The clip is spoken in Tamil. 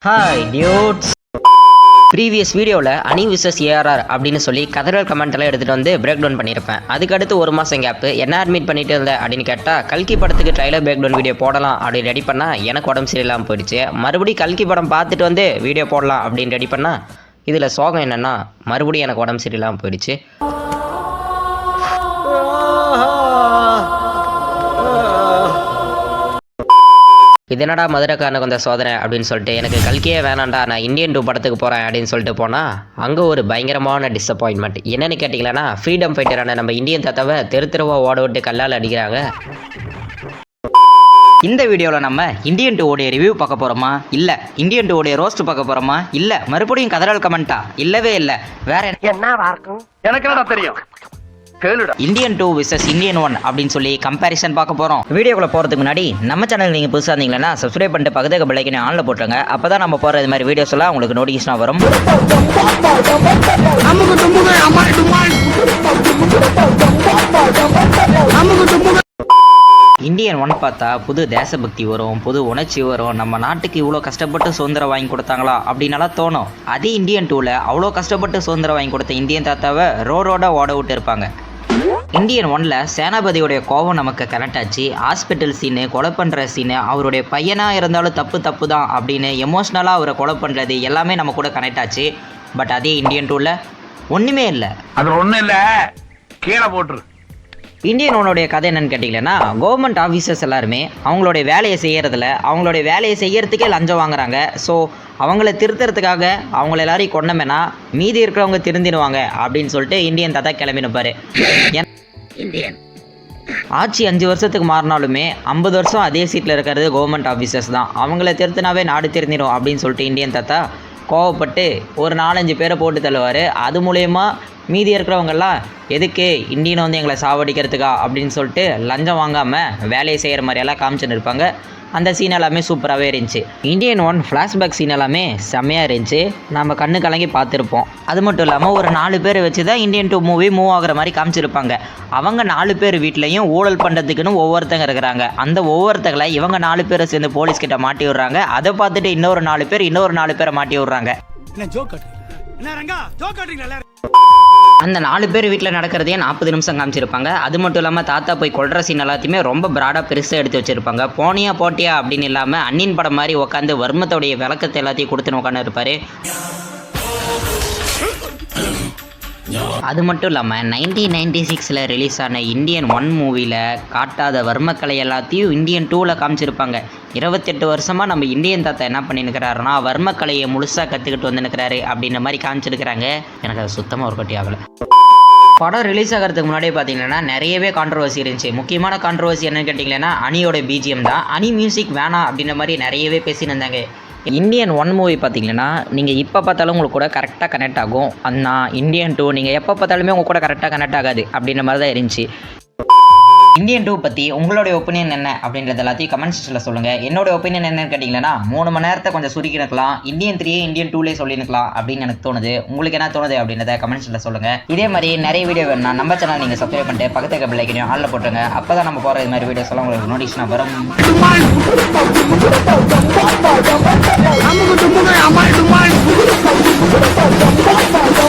Hi dudes. ப்ரீவியஸ் வீடியோவில் அனி விசஸ் ஏஆர்ஆர் அப்படின்னு சொல்லி கதறல் கமெண்ட்டெல்லாம் எடுத்துகிட்டு வந்து பிரேக் டவுன் பண்ணியிருப்பேன். அதுக்கடுத்து ஒரு மாதம் கேப்பு என்ன அட்மிட் பண்ணிட்டு இருந்தேன் அப்படின்னு கேட்டால் கல்கி படத்துக்கு ட்ரைலர் பிரேக் டவுன் வீடியோ போடலாம் அப்படின்னு ரெடி பண்ணால் எனக்கு உடம்பு சரியில்லாமல் போயிடுச்சு. மறுபடியும் கல்கி படம் பார்த்துட்டு வந்து வீடியோ போடலாம் அப்படின்னு ரெடி பண்ணால் இதில் சோகம் என்னென்னா மறுபடியும் எனக்கு உடம்பு சரியில்லாமல் போயிடுச்சு. இது என்னடா மதுரைக்காரனுக்கு வந்த சோதனை அப்படின்னு சொல்லிட்டு எனக்கு கல்கியே வேணாண்டா நான் இந்தியன் 2 படத்துக்கு போகிறேன் அப்படின்னு சொல்லிட்டு போனால் அங்கே ஒரு பயங்கரமான டிசப்பாயின்மெண்ட். என்னென்னு கேட்டிங்களன்னா ஃப்ரீடம் ஃபைட்டரான நம்ம இந்தியன் தாத்தாவை தெருவாக ஓட விட்டு கல்லால் அடிக்கிறாங்க. இந்த வீடியோவில் நம்ம இந்தியன் 2 உடைய ரிவ்யூ பார்க்க போகிறோமா, இல்லை இந்தியன் 2 உடைய ரோஸ்ட் பார்க்க போகிறோமா, இல்லை மறுபடியும் கதறல் கமெண்ட்டா, இல்லவே இல்லை வேற என்ன இருக்கும் எனக்கு தெரியும். இந்தியன் 2 விசஸ் இந்தியன் 1 அப்படின்னு சொல்லி கம்பேரிசன் பார்க்க போகிறோம். வீடியோக்குள்ள போகிறதுக்கு முன்னாடி நம்ம சேனல் நீங்கள் புதுசாக இருந்தீங்கன்னா சப்ஸ்கிரைப் பண்ணிட்டு பக்கத்துக்கு பெல் ஐக்கனை ஆனில் போட்டுருங்க. அப்போ தான் நம்ம போகிற இது மாதிரி வீடியோஸ் எல்லாம் உங்களுக்கு நோட்டிஃபிகேஷனாக வரும். இந்தியன் 1 பார்த்தா புது தேசபக்தி வரும், புது உணர்ச்சி வரும். நம்ம நாட்டுக்கு இவ்வளோ கஷ்டப்பட்டு சுதந்திரம் வாங்கி கொடுத்தாங்களா அப்படின்னாலாம் தோணும். அதே இந்தியன் 2ல அவ்வளோ கஷ்டப்பட்டு சுதந்திரம் வாங்கி கொடுத்த இந்தியன் தாத்தாவை ரோடோட ஓட விட்டு இருப்பாங்க. இந்தியன் 1ல சேனாபதியோடைய கோபம் நமக்கு கனெக்ட் ஆச்சு. ஹாஸ்பிட்டல் சீனு, கொலை பண்ணுற சீனு, அவருடைய பையனாக இருந்தாலும் தப்பு தான் அப்படின்னு எமோஷ்னலாக அவரை கொலை பண்ணுறது எல்லாமே நம்ம கூட கனெக்ட் ஆச்சு. பட் அதே இந்தியன் 2ல ஒன்றுமே இல்லை. அது ஒன்றும் இல்லை, கீழே போட்டுரு. இந்தியன் 1உடைய கதை என்னன்னு கேட்டிங்கன்னா, கவர்மெண்ட் ஆஃபீஸர்ஸ் எல்லாருமே அவங்களுடைய வேலையை செய்யறதுக்கே லஞ்சம் வாங்குறாங்க. ஸோ அவங்கள திருத்துறதுக்காக அவங்கள எல்லாரையும் கொண்டமேனா மீதி இருக்கிறவங்க திருந்திடுவாங்க அப்படின்னு சொல்லிட்டு இந்தியன் தாத்தா கிளம்பினுப்பாரு. ஆட்சி 5 வருஷத்துக்கு மாறினாலுமே 50 வருஷம் அதே சீட்டில் இருக்கிறது கவர்மெண்ட் ஆஃபீஸர்ஸ் தான். அவங்கள திருத்தினாவே நாடு திருந்திடும் அப்படின்னு சொல்லிட்டு இந்தியன் தாத்தா கோவப்பட்டு ஒரு 4-5 பேரை போட்டு தள்ளுவார். அது மூலயமா மீதி இருக்கிறவங்கெல்லாம் எதுக்கு இந்தியனை வந்து எங்களை சாவடிக்கிறதுக்கா அப்படின்னு சொல்லிட்டு லஞ்சம் வாங்காமல் வேலையை செய்கிற மாதிரியெல்லாம் காமிச்சுன்னு இருப்பாங்க. அந்த சீன் எல்லாமே சூப்பராகவே இருந்துச்சு. இந்தியன் 1 ஃப்ளாஷ்பேக் சீன் எல்லாமே செம்மையாக இருந்துச்சு. நம்ம கண்ணு கலங்கி பார்த்துருப்போம். அது மட்டும் இல்லாமல் ஒரு 4 பேரை வச்சு தான் இந்தியன் 2 மூவி மூவ் ஆகிற மாதிரி காமிச்சிருப்பாங்க. அவங்க 4 பேர் வீட்லையும் ஊழல் பண்ணுறதுக்குன்னு ஒவ்வொருத்தங்க இருக்கிறாங்க. அந்த ஒவ்வொருத்தங்களை இவங்க 4 பேரை சேர்ந்து போலீஸ்கிட்ட மாட்டி விடுறாங்க. அதை பார்த்துட்டு இன்னொரு 4 பேரை மாட்டி விடுறாங்க. அந்த 4 பேர் வீட்டில் நடக்கிறதையே 40 நிமிஷம் காமிச்சிருப்பாங்க. அது மட்டும் இல்லாமல் தாத்தா போய் கொள்கிற சீன் எல்லாத்தையுமே ரொம்ப ப்ராடாக பெருசாக எடுத்து வச்சுருப்பாங்க. போட்டியா அப்படின்னு இல்லாமல் அன்னின் படம் மாதிரி உட்காந்து வர்மத்தோடைய விளக்கத்தை எல்லாத்தையும் கொடுத்துன்னு உட்காந்து இருப்பார். அது மட்டும் இல்லாமல் 1996 ரிலீஸ் ஆன இந்தியன் 1 மூவியில் காட்டாத வர்மக்கலை எல்லாத்தையும் இந்தியன் 2ல காமிச்சிருப்பாங்க. 28 வருஷமாக நம்ம இந்தியன் தாத்தா என்ன பண்ணிருக்கிறாருன்னா வர்மக்கலையை முழுசாக கற்றுக்கிட்டு வந்துருக்கிறாரு அப்படின்ற மாதிரி காமிச்சிருக்கிறாங்க. எனக்கு அது சுத்தமாக ஒரு கட்டி ஆகலை. படம் ரிலீஸ் ஆகிறதுக்கு முன்னாடியே பார்த்தீங்கன்னா நிறையவே கான்ட்ரவர்சி இருந்துச்சு. முக்கியமான கான்ட்ரவர்சி என்னன்னு கேட்டிங்கன்னா அனியோட பிஜிஎம் தான். அனி மியூசிக் வேணாம் அப்படின்ற மாதிரி நிறையவே பேசின்னு இருந்தாங்க. இந்தியன் 1 மூவி பார்த்தீங்கன்னா நீங்கள் இப்போ பார்த்தாலும் உங்களுக்கு கூட கரெக்டாக கனெக்ட் ஆகும். ஆனால் இந்தியன் 2 நீங்கள் எப்போ பார்த்தாலுமே உங்கள் கூட கரெக்டாக கனெக்ட் ஆகாது அப்படின்ற மாதிரி தான் இருந்துச்சு. இந்தியன் 2 பற்றி உங்களுடைய ஒப்பீனியன் என்ன அப்படின்றது எல்லாத்தையும் கமெண்ட் செக்ஷனில் சொல்லுங்கள். என்னோட ஒப்பீனியன் என்னன்னு கேட்டிங்கன்னா 3 மணி நேரத்தை கொஞ்சம் சுருக்கி நிற்கலாம், இந்தியன் 3 இந்தியன் 2லே சொல்லியிருக்கலாம் அப்படின்னு எனக்கு தோணுது. உங்களுக்கு என்ன தோணுது அப்படின்றத கமெண்ட் செக்ஷனில் சொல்லுங்கள். இதே மாதிரி நிறைய வீடியோ வேணும்னா நம்ம சேனல் நீங்கள் சப்ஸ்கிரைப் பண்ணிட்டு பக்கத்துக்கு பெல் ஐக்கனையும் ஆனில் போட்டுருங்க. அப்போ தான் நம்ம போகிற இது மாதிரி வீடியோஸ் எல்லாம் உங்களுக்கு நோட்டிஃபிகேஷனாக வரும்.